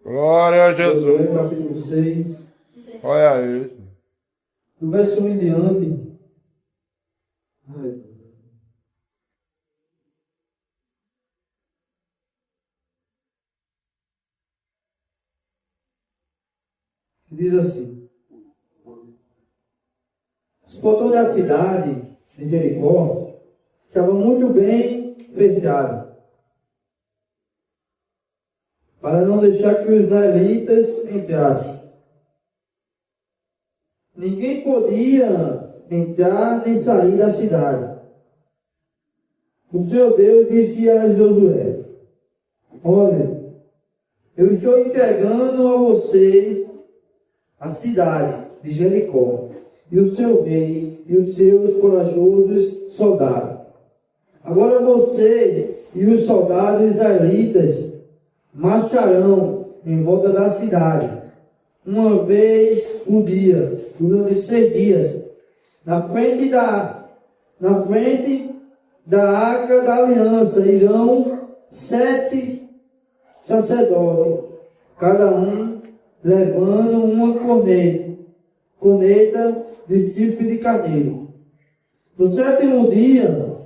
Glória a Josué, Jesus. capítulo 6, Olha isso. do verso 1 em diante. Diz assim: os portões da cidade de Jericó estavam muito bem fechados, para não deixar que os israelitas entrassem. Ninguém podia entrar nem sair da cidade. O seu Deus disse a Josué: olha, eu estou entregando a vocês a cidade de Jericó, e o seu rei e os seus corajosos soldados. Agora você e os soldados israelitas marcharão em volta da cidade, uma vez por dia, durante 6 dias, na frente da Arca da Aliança irão 7 sacerdotes, cada um levando uma corneta de chifre de carneiro. No 7º dia,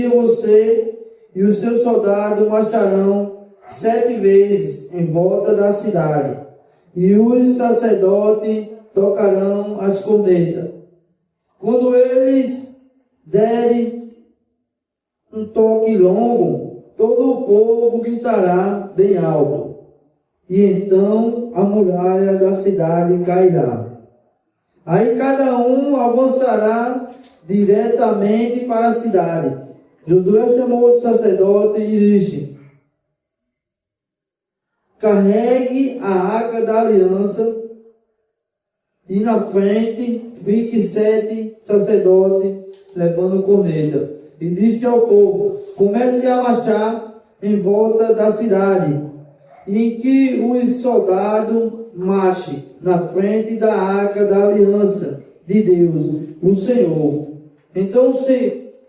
você e os seus soldados marcharão 7 vezes em volta da cidade, e os sacerdotes tocarão as cornetas. Quando eles derem um toque longo, todo o povo gritará bem alto, e então a muralha da cidade cairá. Aí cada um avançará diretamente para a cidade. Josué chamou os sacerdotes e disse: carregue a arca da aliança, e na frente fique 7 sacerdotes levando corneta. E disse ao povo: comece a marchar em volta da cidade, em que os soldados marchem na frente da arca da aliança de Deus, o Senhor. Então,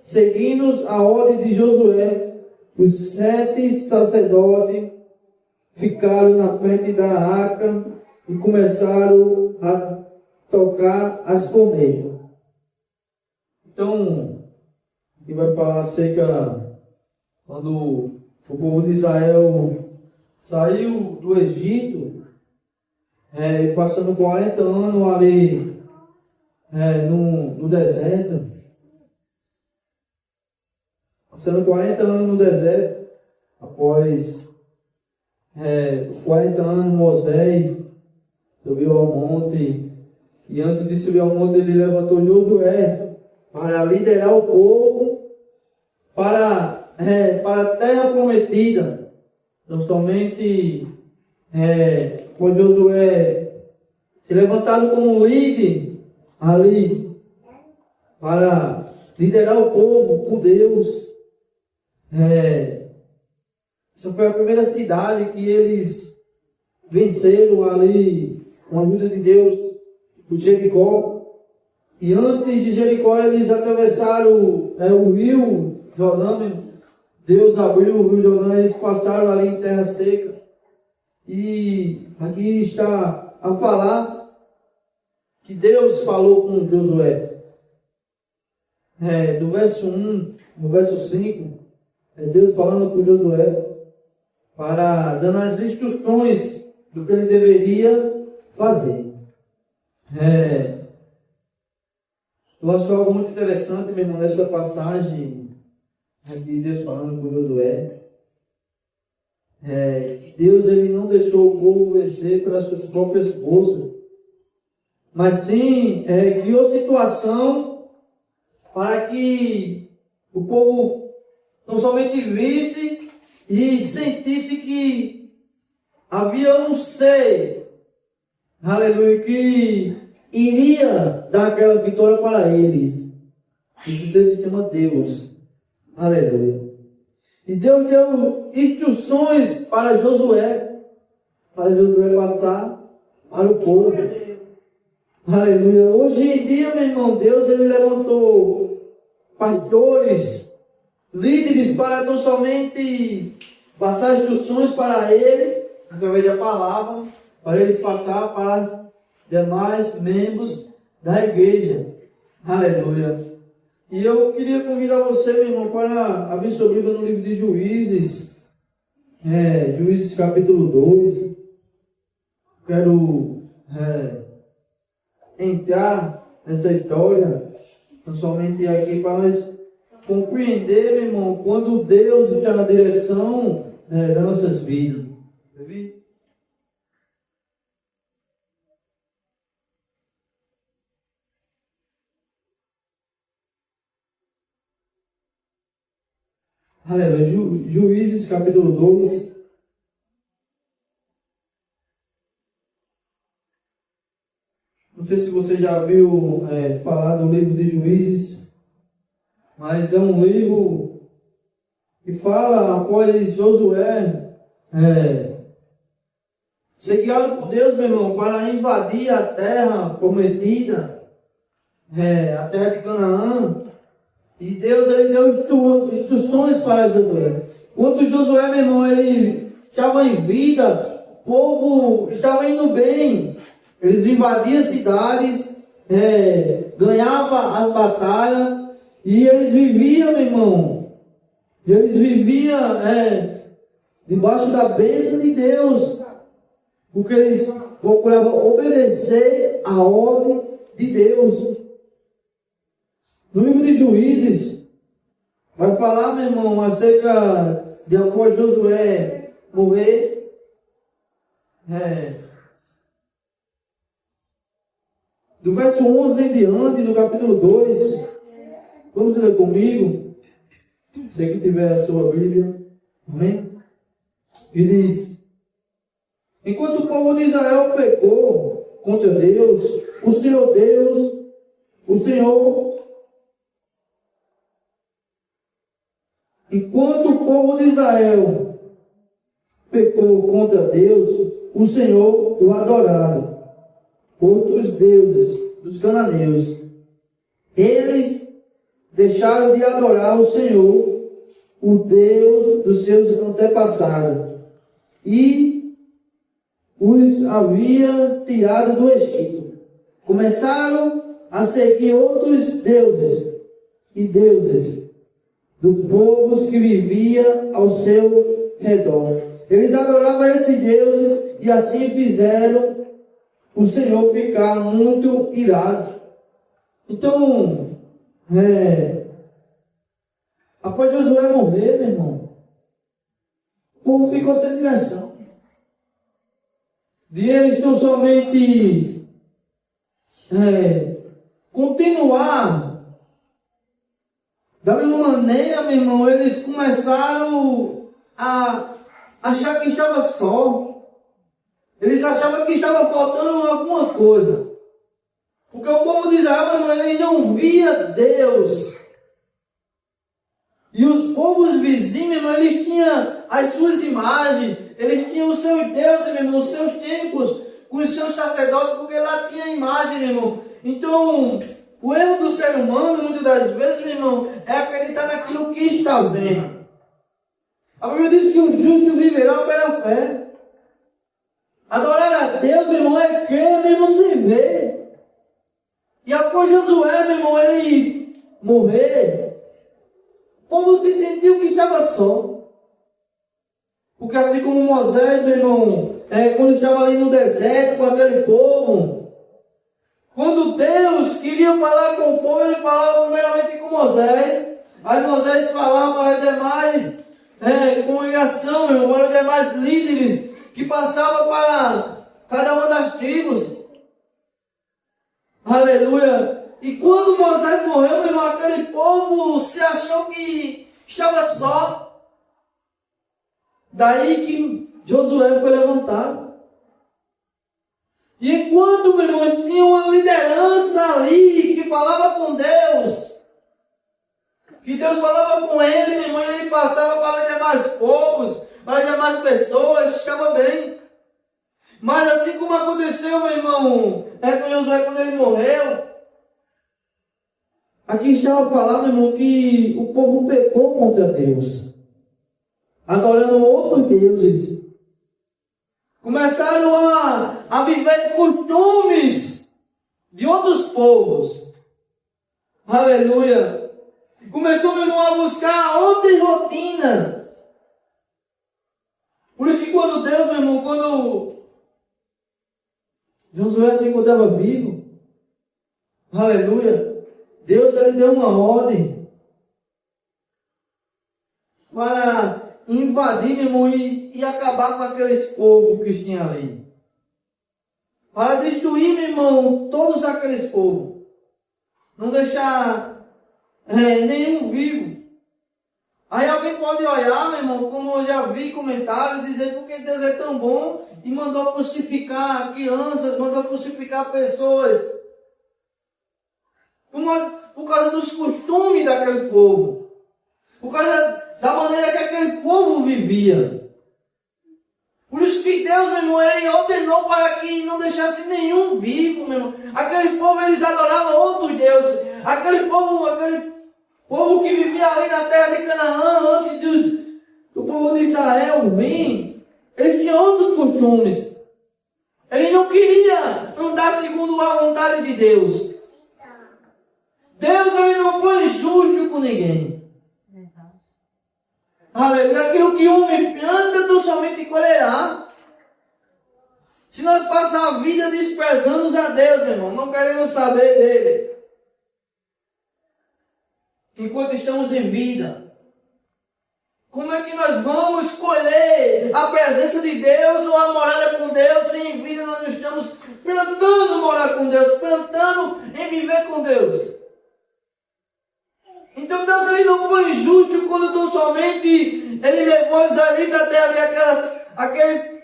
seguindo a ordem de Josué, os 7 sacerdotes ficaram na frente da arca e começaram a tocar as cornetas. Então, e vai falar acerca quando o povo de Israel saiu do Egito, passando 40 anos ali no deserto. Passando 40 anos no deserto, após os 40 anos, Moisés subiu ao monte, e antes de subir ao monte, ele levantou Josué para liderar o povo para a terra prometida. Não somente com Josué se levantado como líder ali para liderar o povo por Deus. Essa foi a primeira cidade que eles venceram ali com a ajuda de Deus, o Jericó. E antes de Jericó eles atravessaram o rio Jordão. Deus abriu o rio Jordão, eles passaram ali em terra seca. E aqui está a falar que Deus falou com Josué. Do verso 1, no verso 5, Deus falando com Josué, dando as instruções do que ele deveria fazer. Eu acho algo muito interessante, meu irmão, nessa passagem de Deus falando com Josué. Deus ele não deixou o povo vencer pelas suas próprias forças, mas sim criou situação para que o povo não somente visse e sentisse que havia um ser, aleluia, que iria dar aquela vitória para eles. E Deus se chama Deus, aleluia. E Deus deu instruções para Josué passar para o povo. Aleluia. Hoje em dia, meu irmão, Deus ele levantou pastores, líderes, para não somente passar instruções para eles, através da palavra, para eles passar para os demais membros da igreja. Aleluia. E eu queria convidar você, meu irmão, para abrir sua Bíblia no livro de Juízes, Juízes capítulo 2. Quero entrar nessa história, não somente aqui, para nós compreender, meu irmão, quando Deus está na direção das nossas vidas. Aleluia. Juízes capítulo 2. Não sei se você já viu falar do livro de Juízes, mas é um livro que fala após Josué ser guiado por Deus, meu irmão, para invadir a terra prometida, a terra de Canaã. E Deus ele deu instruções para Josué. Quando Josué, meu irmão, ele estava em vida, o povo estava indo bem. Eles invadiam cidades, ganhavam as batalhas, e eles viviam, meu irmão, debaixo da bênção de Deus, porque eles procuravam obedecer a ordem de Deus. No livro de Juízes, vai falar, meu irmão, acerca de após Josué morrer, do verso 11 em diante, no capítulo 2, vamos ler comigo, se que tiver a sua Bíblia, amém? E diz: enquanto o povo de Israel pecou contra Deus, o enquanto o povo de Israel pecou contra Deus, o Senhor o adoraram. Outros deuses dos cananeus. Eles deixaram de adorar o Senhor, o Deus dos seus antepassados, e os havia tirado do Egito. Começaram a seguir outros deuses e deuses dos povos que viviam ao seu redor. Eles adoravam esses deuses e assim fizeram o Senhor ficar muito irado. Então, após Josué morrer, meu irmão, o povo ficou sem direção. De eles não somente continuar da mesma maneira, meu irmão, eles começaram a achar que estava só. Eles achavam que estava faltando alguma coisa. Porque o povo de Israel, meu irmão, ele não via Deus. E os povos vizinhos, meu irmão, eles tinham as suas imagens, eles tinham os seus deuses, meu irmão, os seus templos, com os seus sacerdotes, porque lá tinha imagem, meu irmão. Então, o erro do ser humano, muitas das vezes, meu irmão, é acreditar naquilo que está vendo. A Bíblia diz que o justo viverá pela fé. Adorar a Deus, meu irmão, é crer mesmo sem ver. E após Josué, meu irmão, ele morrer, o povo se sentiu que estava só. Porque assim como Moisés, meu irmão, quando estava ali no deserto com aquele povo, quando Deus queria falar com o povo, ele falava primeiramente com Moisés. Aí Moisés falava para as demais congregação, meu irmão, para os demais líderes que passavam para cada uma das tribos. Aleluia. E quando Moisés morreu, meu irmão, aquele povo se achou que estava só. Daí que Josué foi levantado. E enquanto, meu irmão, tinha uma liderança ali que falava com Deus, que Deus falava com ele, meu irmão, ele passava para os demais povos, para as demais pessoas, estava bem. Mas assim como aconteceu, meu irmão, com Josué quando ele morreu, Aqui estava falando, irmão, que o povo pecou contra Deus, adorando outros deuses. Começaram a viver costumes de outros povos. Aleluia. Começou, meu irmão, a buscar outra rotina. Por isso que quando Deus, meu irmão, quando Josué se encontrava vivo, aleluia, Deus ele deu uma ordem para invadir, meu irmão, e acabar com aqueles povos que tinham ali. Para destruir, meu irmão, todos aqueles povos. Não deixar nenhum vivo. Aí alguém pode olhar, meu irmão, como eu já vi comentários, dizer porque Deus é tão bom e mandou crucificar crianças, mandou crucificar pessoas. Por causa dos costumes daquele povo. Por causa da maneira que aquele povo vivia. Por isso que Deus, meu irmão, ele ordenou para que não deixasse nenhum vivo, meu irmão. Aquele povo, eles adoravam outros deuses. Aquele povo que vivia ali na terra de Canaã, antes do povo de Israel vir, eles tinham outros costumes. Eles não queriam andar segundo a vontade de Deus. Deus, ele não foi injusto com ninguém. Aleluia. Aquilo que o homem planta, tu somente colherá. Se nós passarmos a vida desprezando a Deus, meu irmão, não queremos saber dele, enquanto estamos em vida, como é que nós vamos escolher a presença de Deus ou a morada com Deus se em vida nós não estamos plantando morar com Deus, plantando em viver com Deus? Então, tanto ele não foi injusto quando tão somente ele levou os israelitas até ali aquele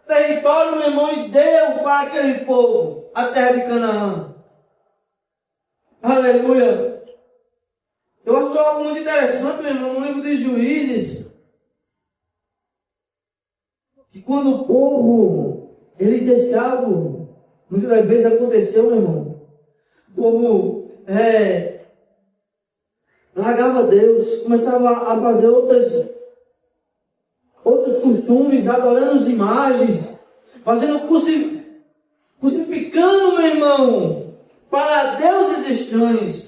território, meu irmão, e deu para aquele povo a terra de Canaã. Aleluia. Eu acho algo muito interessante, meu irmão, no livro de Juízes, que quando o povo, ele deixava, muitas vezes aconteceu, meu irmão, o povo largava Deus, começava a fazer outros costumes, adorando as imagens, crucificando, meu irmão, para deuses estranhos.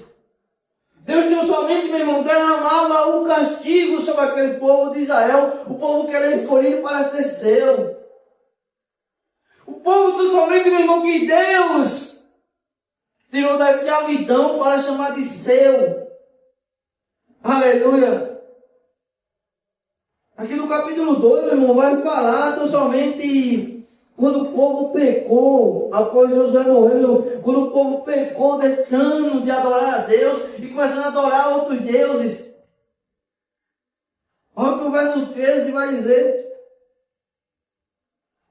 Deus não somente, meu irmão, derramava o castigo sobre aquele povo de Israel, o povo que era escolhido para ser seu. O povo não somente, meu irmão, que Deus tirou da escravidão para chamar de seu. Aleluia. Aqui no capítulo 2, meu irmão, vai falar tão somente quando o povo pecou, após Josué morreu, quando o povo pecou, deixando de adorar a Deus e começando a adorar outros deuses. Olha o que o verso 13 vai dizer.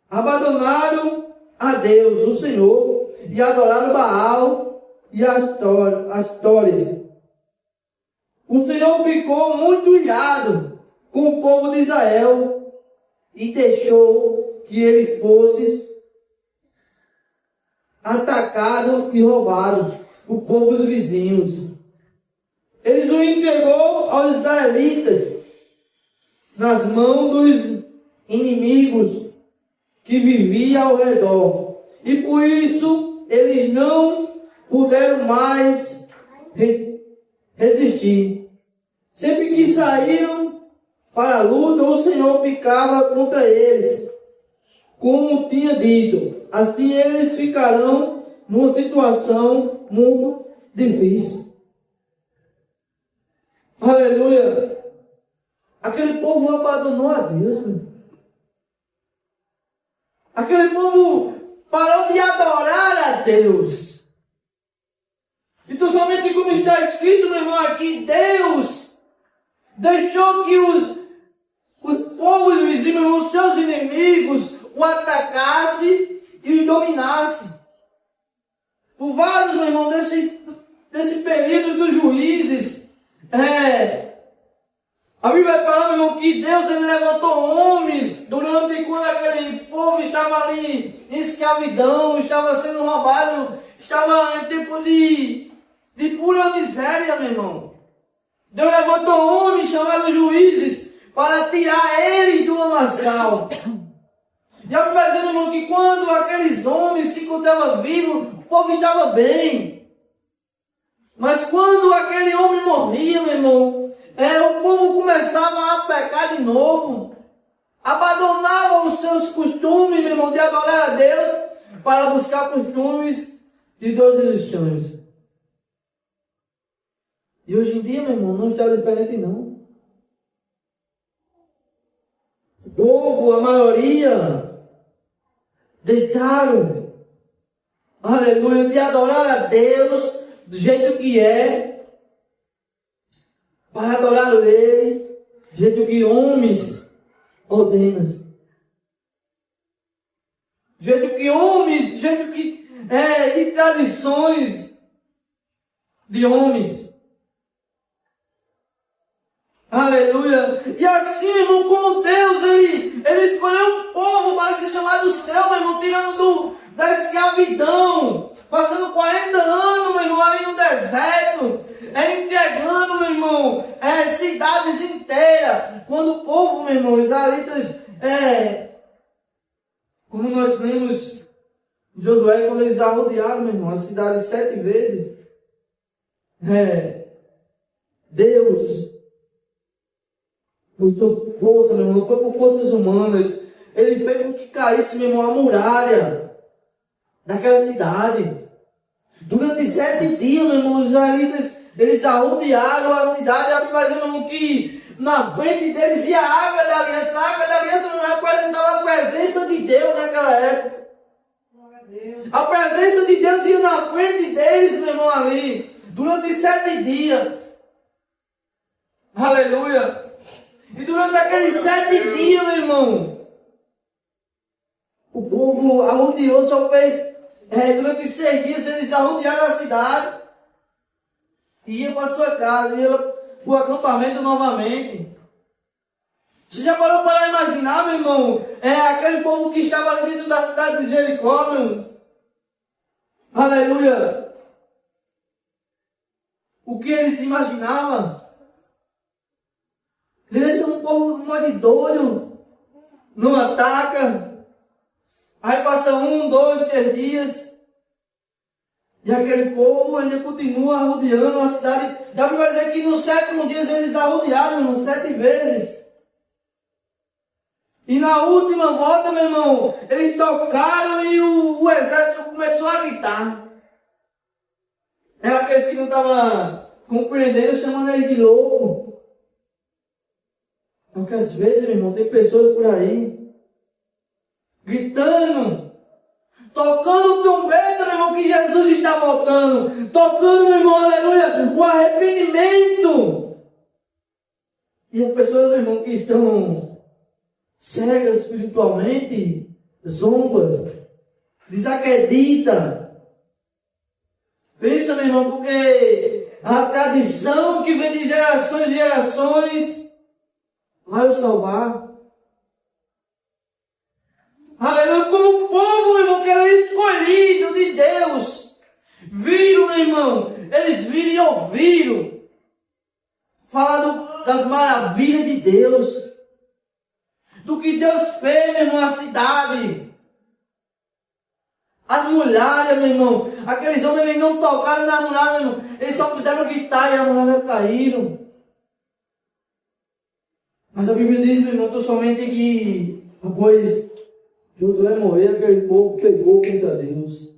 Abandonaram a Deus, o Senhor, e adoraram Baal e Astores. O Senhor ficou muito irado com o povo de Israel e deixou que ele fosse atacado e roubado por povos vizinhos. Eles o entregou aos israelitas nas mãos dos inimigos que viviam ao redor. E por isso eles não puderam mais resistir. Sempre que saíram para a luta, o Senhor ficava contra eles, como tinha dito. Assim eles ficarão numa situação muito difícil. Aleluia. Aquele povo abandonou a Deus. Aquele povo parou de adorar a Deus. Então somente como está escrito, meu irmão, aqui, Deus deixou que os povos vizinhos, meu irmão, seus inimigos, o atacassem e o dominassem. Por vários, meu irmão, desse período dos juízes, a Bíblia vai falar, meu irmão, que Deus ele levantou homens durante quando aquele povo estava ali em escravidão, estava sendo roubado, estava em tempo de de pura miséria, meu irmão. Deus levantou homens chamados juízes para tirar eles do lamaçal. E eu vai dizer, meu irmão, que quando aqueles homens se encontravam vivos, o povo estava bem. Mas quando aquele homem morria, meu irmão, o povo começava a pecar de novo. Abandonava os seus costumes, meu irmão, de adorar a Deus, para buscar costumes de deuses estranhos. E hoje em dia, meu irmão, não está diferente não. O povo, a maioria, deixaram, aleluia, de adorar a Deus do jeito que é, para adorar Ele do jeito que homens ordenam. Do jeito que homens, do jeito que de tradições de homens. Aleluia. E assim, irmão, como Deus, Ele escolheu um povo para se chamar do céu, meu irmão, tirando da escravidão, passando 40 anos, meu irmão, ali no deserto, entregando, meu irmão, cidades inteiras. Quando o povo, meu irmão, israelitas, como nós lemos em Josué, quando eles arrodearam, meu irmão, a cidade 7 vezes, Deus, por sua força, meu irmão, não foi por forças humanas. Ele fez com que caísse, meu irmão, a muralha daquela cidade. Durante 7 dias, meu irmão, os israelitas, eles arrodearam a cidade. A Bíblia vai dizer, meu irmão, que na frente deles ia a Arca da Aliança. A Arca da Aliança, meu irmão, representava a presença de Deus naquela época. A presença de Deus ia na frente deles, meu irmão, ali. Durante 7 dias. Aleluia. E durante aqueles 7 dias, meu irmão, o povo arrodeou, só fez, durante 6 dias eles arrodearam a cidade, e ia para sua casa, ia para o acampamento novamente. Você já parou para imaginar, meu irmão, aquele povo que estava ali dentro da cidade de Jericó, meu irmão? Aleluia. O que eles imaginavam? Eles são um povo de doido, não ataca. Aí passa 1, 2, 3 dias, e aquele povo ainda continua arrodeando a cidade. Já vai dizer que no 7º dia eles arrodearam, meu irmão, 7 vezes. E na última volta, meu irmão, eles tocaram e o exército começou a gritar. Era aqueles que não estavam compreendendo, chamando ele de louco. Porque às vezes, meu irmão, tem pessoas por aí gritando, tocando trombeta, meu irmão, que Jesus está voltando, tocando, meu irmão, aleluia, o arrependimento. E as pessoas, meu irmão, que estão cegas espiritualmente, zombas, desacreditam. Pensa, meu irmão, porque a tradição que vem de gerações e gerações vai o salvar. Aleluia, como o povo, meu irmão, que era escolhido de Deus, viram, meu irmão, eles viram e ouviram falar das maravilhas de Deus, do que Deus fez, meu irmão, na cidade, as muralhas, meu irmão, aqueles homens, eles não tocaram na muralha, meu irmão, eles só fizeram gritar e a muralha caíram. Mas a Bíblia diz, meu irmão, somente que após Josué morrer, aquele povo pegou contra Deus.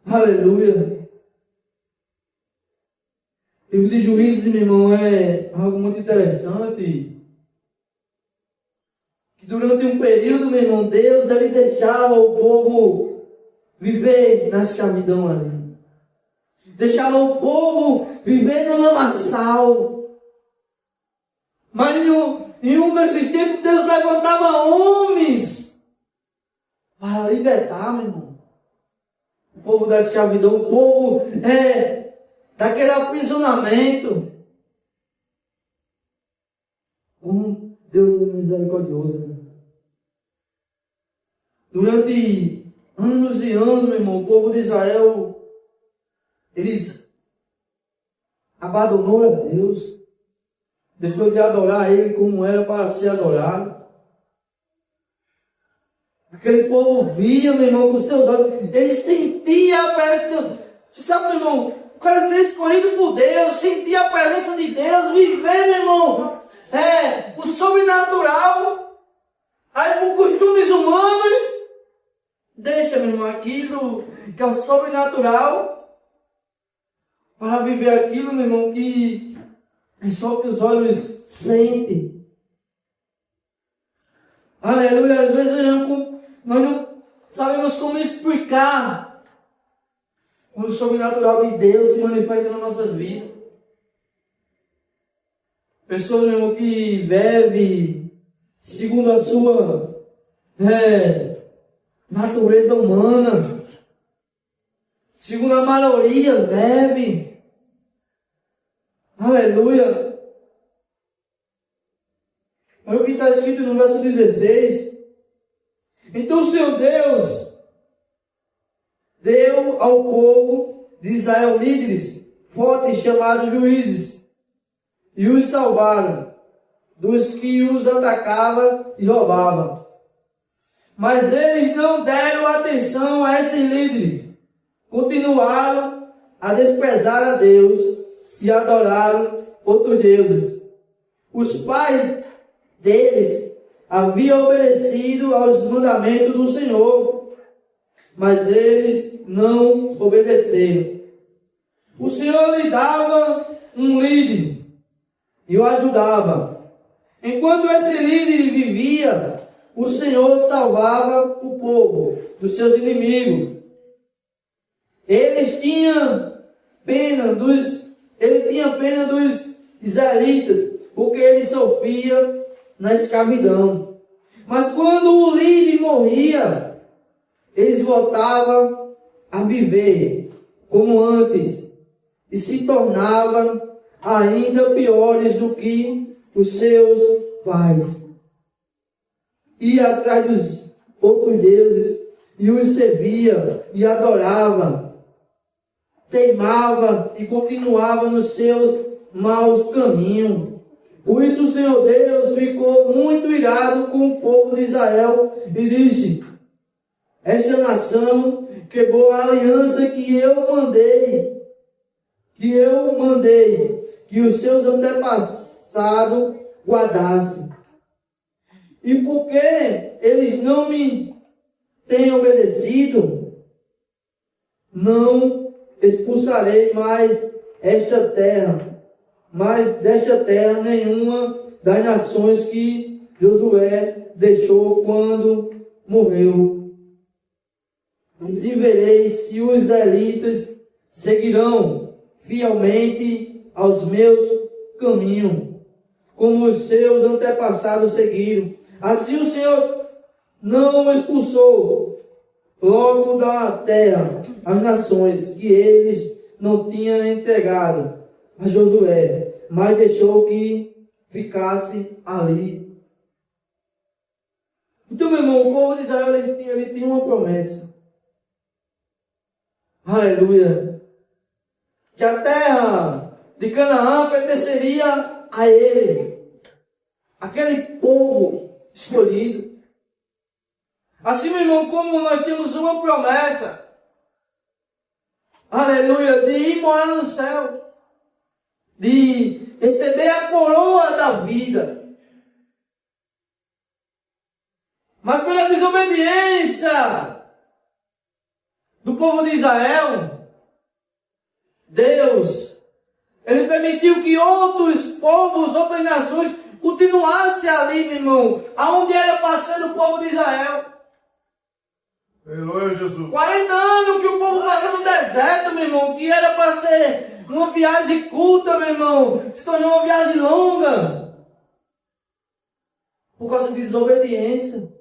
Aleluia. O livro de Juízes, meu irmão, é algo muito interessante. Que durante um período, meu irmão, Deus, ele deixava o povo viver na escravidão ali. Deixava o povo viver no lamaçal. Mas em um desses tempos, Deus levantava homens para libertar, meu irmão. O povo da escravidão, o povo daquele aprisionamento. Deus é misericordioso. Né? Durante anos e anos, meu irmão, o povo de Israel eles abandonou a Deus, deixou de adorar Ele como era para ser adorado. Aquele povo via, meu irmão, com seus olhos, ele sentia a presença. Você sabe, meu irmão, o cara ser escolhido por Deus, sentir a presença de Deus, viver, meu irmão, o sobrenatural, aí por costumes humanos, deixa, meu irmão, aquilo que é o sobrenatural, para viver aquilo, meu irmão, que é só que os olhos sentem. Aleluia, às vezes nós não sabemos como explicar o sobrenatural de Deus se manifesta nas nossas vidas. Pessoas, meu irmão, que vivem segundo a sua natureza humana, segundo a maioria, vive. Aleluia. Olha o que está escrito no verso 16. Então o Senhor Deus deu ao povo de Israel líderes fortes chamados juízes, e os salvaram dos que os atacavam e roubavam. Mas eles não deram atenção a esses líderes, continuaram a desprezar a Deus e adoraram outros deuses. Os pais deles haviam obedecido aos mandamentos do Senhor, mas eles não obedeceram. O Senhor lhe dava um líder e o ajudava. Enquanto esse líder vivia, o Senhor salvava o povo dos seus inimigos. Ele tinha pena dos israelitas, porque eles sofriam na escravidão. Mas quando o líder morria, eles voltavam a viver como antes e se tornavam ainda piores do que os seus pais. Ia atrás dos outros deuses e os servia e adorava, teimava e continuava nos seus maus caminhos. Por isso o Senhor Deus ficou muito irado com o povo de Israel e disse: esta nação quebrou a aliança que eu mandei que os seus antepassados guardassem. E porque eles não me têm obedecido, não expulsarei mais esta terra, mas desta terra nenhuma das nações que Josué deixou quando morreu. E verei se os israelitas seguirão fielmente aos meus caminhos, como os seus antepassados seguiram. Assim o Senhor não expulsou logo da terra as nações que eles não tinham entregado a Josué, mas deixou que ficasse ali. Então, meu irmão, o povo de Israel ele tinha uma promessa. Aleluia. Que a terra de Canaã pertenceria a ele, aquele povo escolhido. Assim, meu irmão, como nós temos uma promessa, aleluia, de ir morar no céu, de receber a coroa da vida. Mas pela desobediência do povo de Israel, Deus, Ele permitiu que outros povos, outras nações, continuassem ali, meu irmão, aonde era passando o povo de Israel. Aleluia, Jesus. 40 anos que o povo passou no deserto, meu irmão, que era para ser uma viagem curta, meu irmão, se tornou uma viagem longa, por causa de desobediência.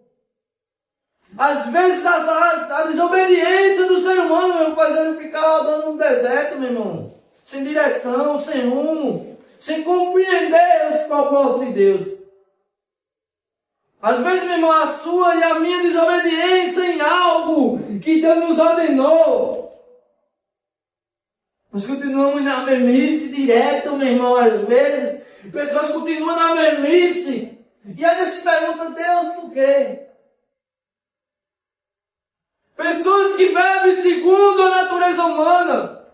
Às vezes a desobediência do ser humano, meu irmão, faz ele ficar andando no deserto, meu irmão, sem direção, sem rumo, sem compreender os propósitos de Deus. Às vezes, meu irmão, a sua e a minha desobediência em algo que Deus nos ordenou Nós continuamos na mesmice direto, meu irmão, às vezes. Pessoas continuam na mesmice. E ainda se perguntam, Deus, por quê? Pessoas que vivem segundo a natureza humana.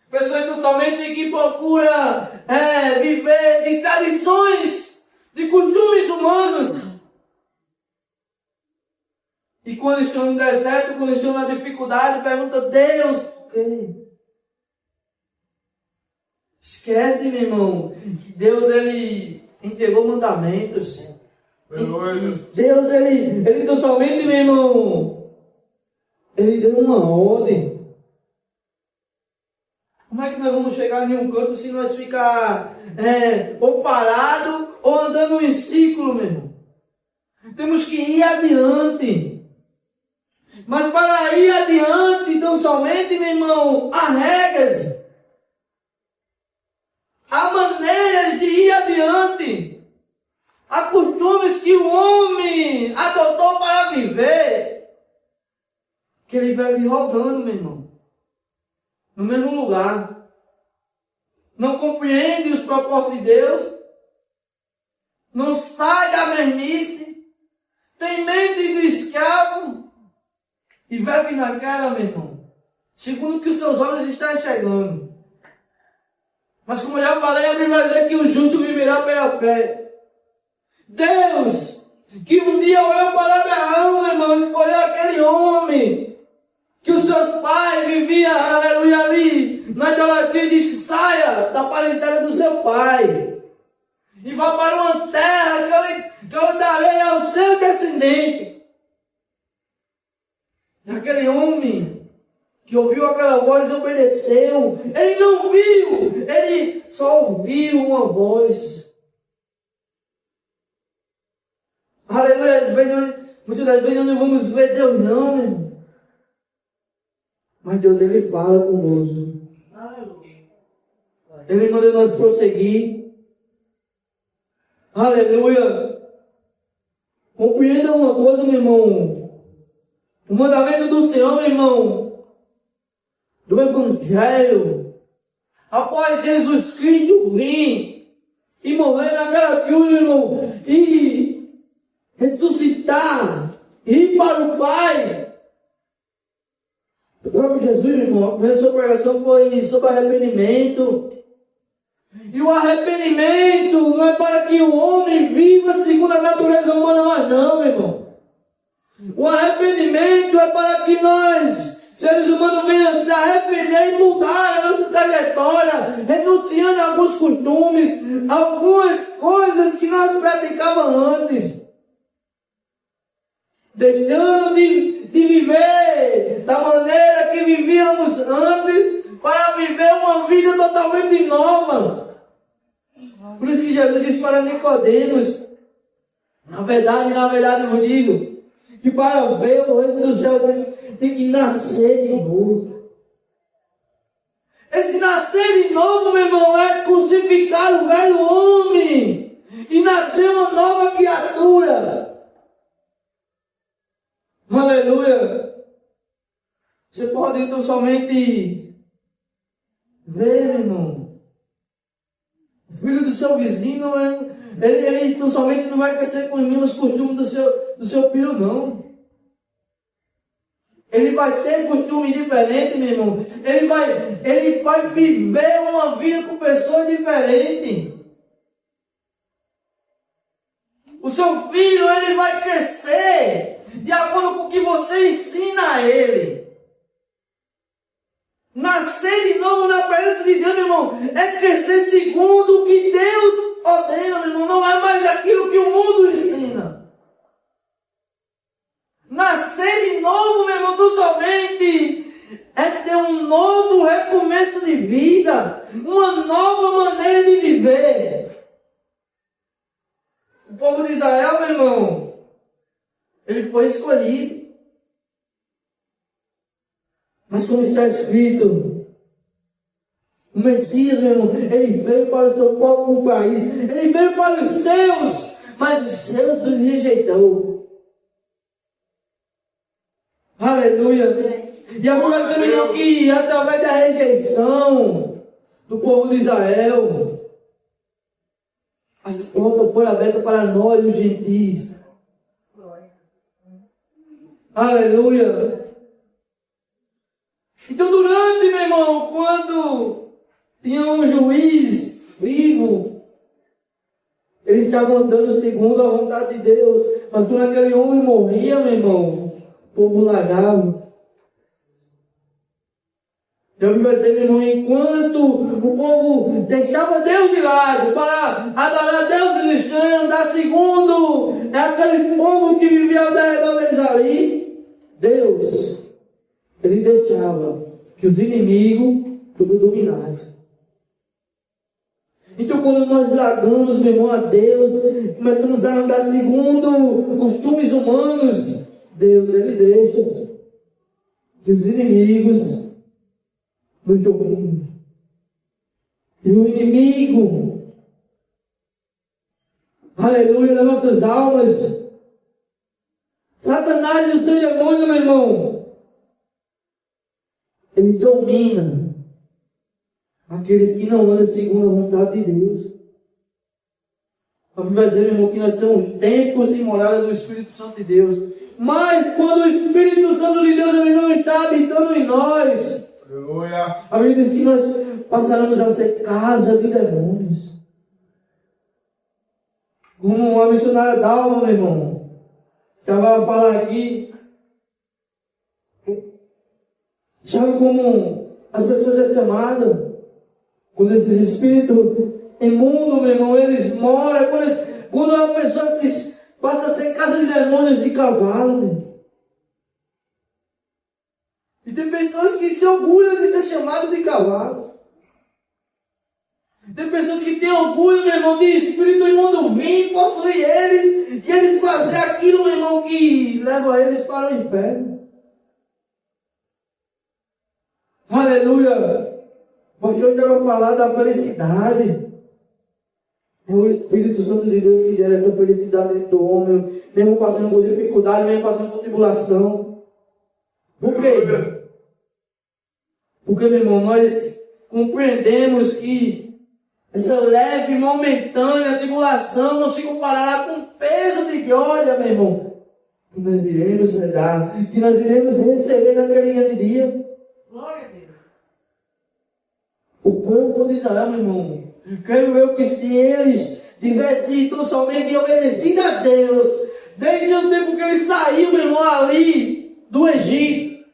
Pessoas totalmente que procuram viver de tradições, de costumes humanos. E quando estão no deserto, quando estão na dificuldade, perguntam, Deus, por quê? Esquece, meu irmão, que Deus, Ele entregou mandamentos. Deus, Ele totalmente, meu irmão, Ele deu uma ordem. Como é que nós vamos chegar em um canto se nós ficar ou parado ou andando em ciclo, meu irmão? Temos que ir adiante. Mas para ir adiante, então somente, meu irmão, há regras. Há maneiras de ir adiante. Há costumes que o homem adotou para viver. Que ele vai vir rodando, meu irmão. No mesmo lugar. Não compreende os propósitos de Deus. Não sai da mesmice. Tem mente de escravo. E vai vir na cara, meu irmão. Segundo o que os seus olhos estão enxergando. Mas como eu já falei, a Bíblia vai dizer que o justo viverá pela fé. Deus, que um dia olhou para Abraão, meu irmão, escolheu aquele homem que os seus pais viviam, aleluia, ali, na idolatria, e disse, saia da parentela do seu pai e vá para uma terra que eu darei ao seu descendente. E aquele homem que ouviu aquela voz e obedeceu, ele não viu, ele só ouviu uma voz. Aleluia, muitas das vezes nós não vamos ver Deus não, meu irmão. Mas Deus, Ele fala conosco. Ele manda nós prosseguir. Aleluia. Compreenda uma coisa, meu irmão. O mandamento do Senhor, meu irmão, do Evangelho, após Jesus Cristo vir e morrer naquela cruz, meu irmão, e ressuscitar, ir para o Pai. O próprio Jesus, meu irmão, a primeira sua pregação foi sobre arrependimento. E o arrependimento não é para que o homem viva segundo a natureza humana, mas não, meu irmão. O arrependimento é para que nós, seres humanos, venham se arrepender e mudar a nossa trajetória, renunciando a alguns costumes, algumas coisas que nós praticávamos antes. Deixando de viver da maneira que vivíamos antes, para viver uma vida totalmente nova. Por isso que Jesus disse para Nicodemos, na verdade eu vos digo, que para ver o reino do céu tem que nascer de novo. Esse nascer de novo, meu irmão, é crucificar o velho homem e nascer uma nova criatura. Aleluia. Você pode então somente ver, meu irmão. O filho do seu vizinho, ele então somente não vai crescer com os mesmos costumes do seu filho, não. Ele vai ter costume diferente, meu irmão. Ele vai viver uma vida com pessoas diferentes. O seu filho, ele vai crescer de acordo com o que você ensina a ele. Nascer de novo na presença de Deus, meu irmão, é crescer segundo o que Deus ordena, meu irmão. Não é mais aquilo que o mundo ensina. Nascer de novo, meu irmão, tão somente é ter um novo recomeço de vida, uma nova maneira de viver. O povo de Israel, meu irmão, ele foi escolhido. Mas como está escrito, o Messias, meu irmão, ele veio para o seu próprio país, ele veio para os seus, mas os seus os rejeitou. Aleluia. E a Bíblia diz, meu irmão, que através da rejeição do povo de Israel, as portas foram abertas para nós, os gentis. Aleluia. Então, durante, meu irmão, quando tinha um juiz vivo, eles estavam andando segundo a vontade de Deus. Mas quando aquele homem morria, meu irmão, o povo largava. Então, vai dizer, meu irmão, enquanto o povo deixava Deus de lado para adorar deuses estranhos, andar segundo aquele povo que vivia ao redor deles ali, Deus, Ele deixava que os inimigos tudo dominassem. Então, quando nós largamos, meu irmão, a Deus, começamos a andar segundo costumes humanos, Deus, Ele deixa que os inimigos nos dominem. E o inimigo, aleluia, das nossas almas, Satanás e o seu demônio, meu irmão, ele domina aqueles que não andam segundo a vontade de Deus. A Bíblia vai dizer, meu irmão, que nós somos templos e moradas do Espírito Santo de Deus. Mas quando o Espírito Santo de Deus ele não está habitando em nós, Aleluia. a Bíblia diz que nós passaremos a ser casa de demônios. Como a missionária Dalma, meu irmão, estava a falar aqui. Sabe como as pessoas são chamadas? Quando esses espíritos imundos, meu irmão, eles moram. Quando a pessoa passa a ser casa de demônios de cavalo, meu irmão. E tem pessoas que se orgulham de ser chamadas de cavalo. Tem pessoas que têm orgulho, meu irmão, de espírito imundo vir possuir eles. E eles fazer aquilo, meu irmão, que leva eles para o inferno. Aleluia. O pastor estava falando da felicidade. É o Espírito Santo de Deus que gera essa felicidade dentro do homem, mesmo passando por dificuldade, mesmo passando por tribulação. Por quê? Porque, meu irmão, nós compreendemos que essa leve e momentânea tribulação não se comparará com o peso de glória, meu irmão, que nós iremos herdar, que nós iremos receber naquele grande dia. Glória a Deus. O povo de Israel, meu irmão, creio eu que se eles tivessem tão somente obedecido a Deus, desde o tempo que ele saiu, meu irmão, ali do Egito,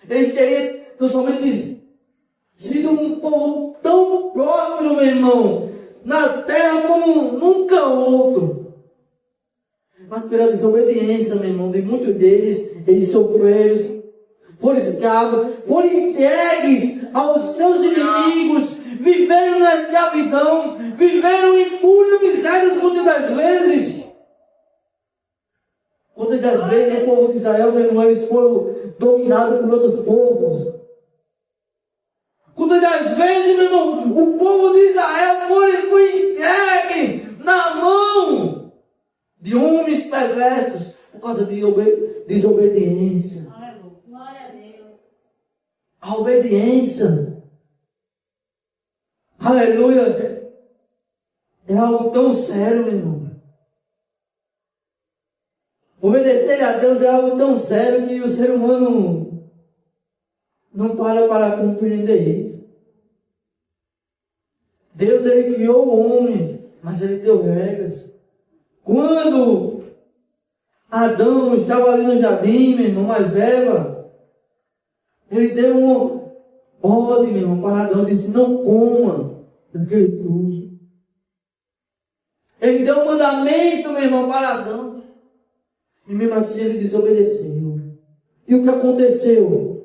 eles teriam tão somente sido um povo tão próspero, meu irmão, na terra como nunca outro. Mas pela desobediência, meu irmão, de muitos deles, eles sofreram, foram escravos, foram entregues aos seus inimigos, viveram na escravidão, viveram em puras misérias muitas das vezes. Muitas das vezes o povo de Israel, meu irmão, eles foram dominados por outros povos. Muitas das vezes, meu irmão, o povo de Israel foi entregue na mão de homens perversos por causa de desobediência. Glória a Deus. A obediência, aleluia, é algo tão sério, meu irmão. Obedecer a Deus é algo tão sério que o ser humano não para compreender isso. Deus, Ele criou o homem, mas Ele deu regras. Quando Adão estava ali no jardim, meu irmão, mas Eva, Ele deu uma ordem, meu irmão, para Adão, disse, não coma daquele fruto. Ele deu um mandamento, meu irmão, para Adão. E mesmo assim ele desobedeceu. E o que aconteceu?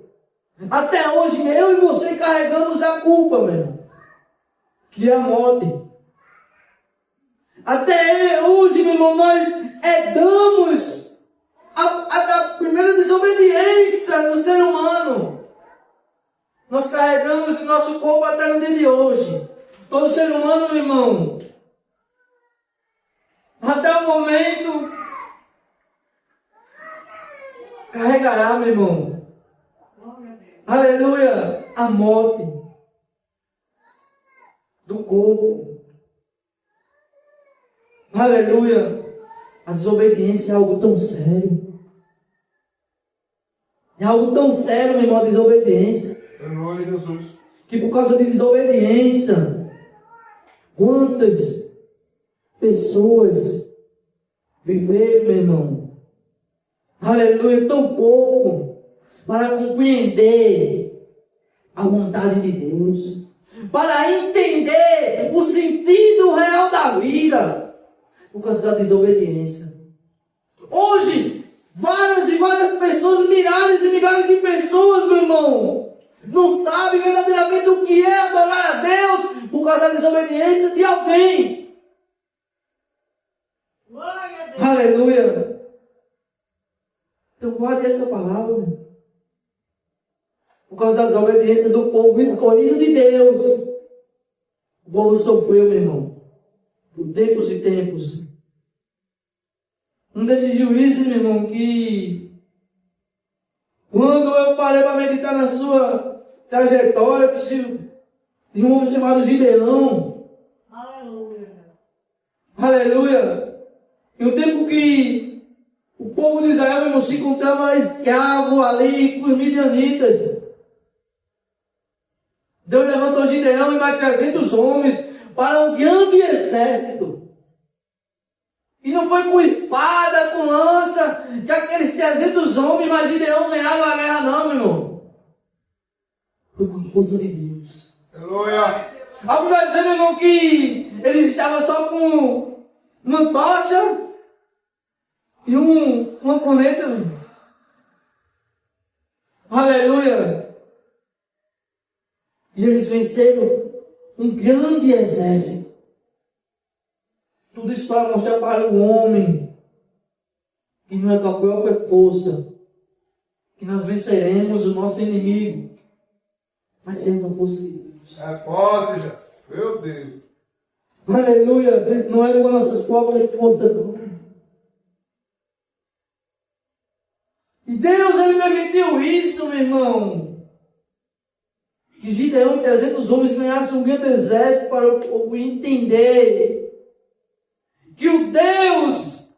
Até hoje eu e você carregamos a culpa, meu irmão, que é a morte. Até hoje, meu irmão, nós herdamos a primeira desobediência do ser humano. Nós carregamos o nosso corpo até no dia de hoje. Todo ser humano, meu irmão, até o momento, carregará, meu irmão, Aleluia, a morte do corpo. Aleluia, a desobediência é algo tão sério. É algo tão sério, meu irmão, a desobediência. Aleluia, Jesus. Que por causa de desobediência, quantas pessoas viveram, meu irmão, aleluia, tão pouco para compreender a vontade de Deus, para entender o sentido real da vida, por causa da desobediência. Hoje, várias e várias pessoas, milhares e milhares de pessoas, meu irmão, não sabem verdadeiramente o que é adorar a Deus por causa da desobediência de alguém. Glória a Deus. Aleluia. Então guarde essa palavra, meu. Por causa da desobediência do povo escolhido de Deus, o povo sofreu, meu irmão, por tempos e tempos. Um desses juízes, meu irmão, que quando eu parei para meditar na sua trajetória, de um homem chamado Gideão, Aleluia. aleluia, e o tempo que o povo de Israel, meu irmão, se encontrava escravo ali com os midianitas, Deus levantou Gideão e mais 300 homens para um grande exército. E não foi com espada, com lança, que aqueles 300 homens, mas Gideão ganharam a guerra, não, meu irmão. Foi com a força de Deus. Aleluia. A Bíblia vai dizer, meu irmão, que eles estavam só com uma tocha e uma corneta, meu irmão. Aleluia. E eles venceram um grande exército. Tudo isso para mostrar para o homem que não é com a própria força que nós venceremos o nosso inimigo, mas sendo a força de Deus. É forte, já. Meu Deus. Aleluia. Não é com as nossas próprias forças, não. E Deus, Ele permitiu isso, meu irmão. Que Gideão, 300 homens, ganhassem um grande exército para o povo entender que o Deus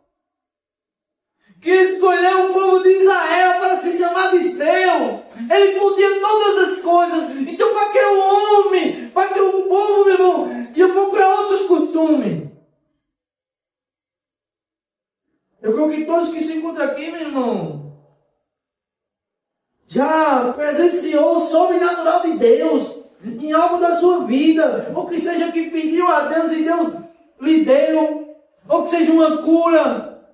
que escolheu o povo de Israel para se chamar de seu, Ele podia todas as coisas. Então, para que o homem, para que o povo, meu irmão, ia procurar outros costumes? Eu creio que todos que se encontram aqui, meu irmão, já presenciou o sobrenatural de Deus em algo da sua vida, ou que seja que pediu a Deus e Deus lhe deu, ou que seja uma cura,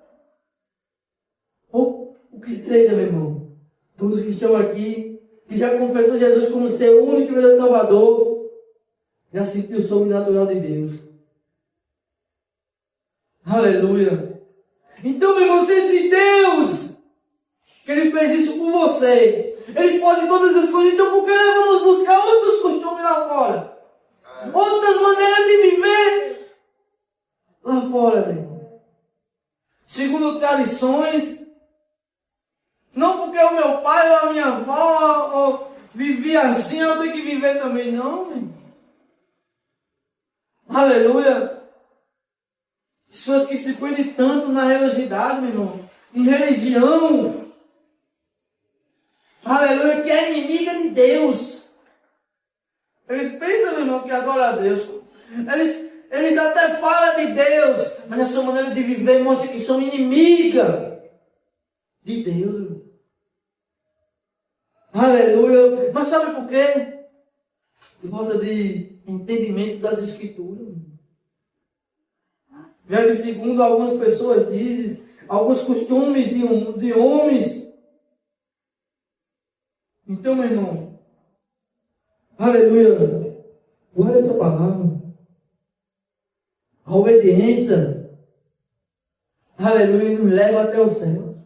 ou o que seja, meu irmão. Todos que estão aqui, que já confessou Jesus como seu único e verdadeiro Salvador, já sentiu o sobrenatural de Deus. Aleluia. Então, meu irmão, se Deus, que Ele fez isso por você, Ele pode todas as coisas, então por que nós vamos buscar outros costumes lá fora? Outras maneiras de viver lá fora, meu irmão. Segundo tradições, não porque o meu pai ou a minha avó vivia assim, eu tenho que viver também, não, meu irmão. Aleluia. Pessoas que se prendem tanto na religiosidade, meu irmão, em religião, aleluia, que é inimiga de Deus. Eles pensam, meu irmão, que adoram a Deus. Eles até falam de Deus, mas a sua maneira de viver mostra que são inimigas de Deus. Aleluia. Mas sabe por quê? Por falta de entendimento das Escrituras. Já que segundo algumas pessoas dizem, alguns costumes de homens. Então, meu irmão, aleluia, guarda essa palavra. A obediência, aleluia, nos leva até o céu.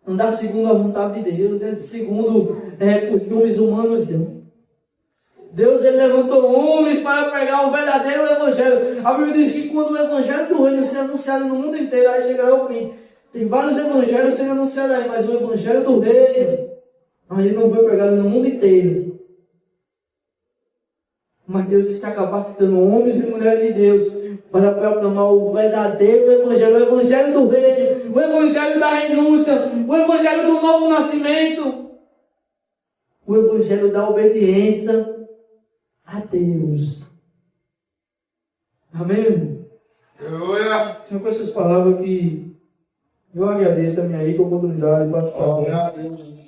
Andar segundo a vontade de Deus, segundo costumes humanos, Deus, Ele levantou homens para pregar o verdadeiro Evangelho. A Bíblia diz que quando o Evangelho do Reino ser anunciado no mundo inteiro, aí chegará o fim. Tem vários Evangelhos sendo anunciados aí, mas o Evangelho do Reino Mas ele não foi pregado no mundo inteiro. Mas Deus está capacitando homens e mulheres de Deus para proclamar o verdadeiro evangelho, o evangelho do reino, o evangelho da renúncia, o evangelho do novo nascimento, o evangelho da obediência a Deus. Amém? Aleluia. Então, com essas palavras que eu agradeço a minha rica oportunidade de participar. Glória a Deus.